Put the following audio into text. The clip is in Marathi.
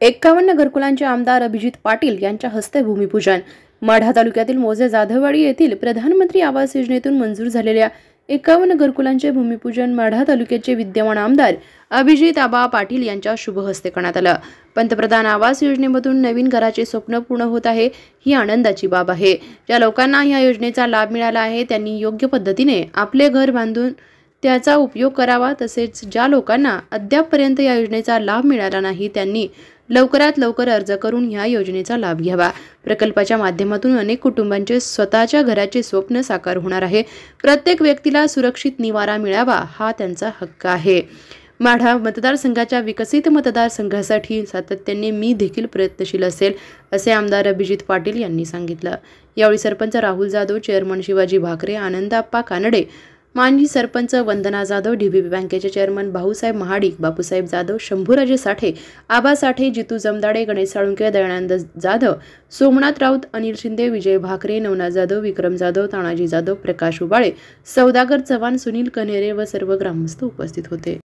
51 घरकुलांचे आमदार अभिजित पाटील यांच्या हस्ते भूमिपूजन। माढा तालुक्यातील मोजे जाधववाडी येथील प्रधानमंत्री आवास योजनेतून मंजूर झालेल्या 51 घरकुलांचे भूमिपूजन माढा तालुक्याचे विद्यमान आमदार अभिजित आबा पाटील यांच्या शुभ हस्ते करण्यात आलं। पंतप्रधान आवास योजनेमधून नवीन घराचे स्वप्न पूर्ण होत आहे, ही आनंदाची बाब आहे। ज्या लोकांना या योजनेचा लाभ मिळाला आहे त्यांनी योग्य पद्धतीने आपले घर बांधून त्याचा उपयोग करावा। तसेच ज्या लोकांना अद्यापपर्यंत या योजनेचा लाभ मिळाला नाही त्यांनी लवकरात लवकर अर्ज करून या योजनेचा लाभ घ्यावा। प्रकल्पाच्या माध्यमातून अनेक कुटुंबांचे स्वतःच्या घराचे स्वप्न साकार होणार आहे। प्रत्येक व्यक्तीला सुरक्षित निवारा मिळावा हा त्यांचा हक्क आहे। माढा मतदारसंघाच्या विकसित मतदारसंघासाठी सातत्याने मी देखील प्रयत्नशील असेल, असे आमदार अभिजित पाटील यांनी सांगितलं। यावेळी सरपंच राहुल जाधव, चेअरमन शिवाजी भाकरे, आनंदाप्पा कानडे, माजी सरपंच वंदना जाधव, डीबीबी बँकेचे चेअरमन भाऊसाहेब महाडिक, बापूसाहेब जाधव, शंभूराजे साठे, आबा साठे, जितू जमदाडे, गणेश साळुंके, दयानंद जाधव, सोमनाथ राऊत, अनिल शिंदे, विजय भाकरे, नवनाथ जाधव, विक्रम जाधव, तानाजी जाधव, प्रकाश उबाळे, सौदागर चव्हाण, सुनील कन्हेरे व सर्व ग्रामस्थ उपस्थित होते।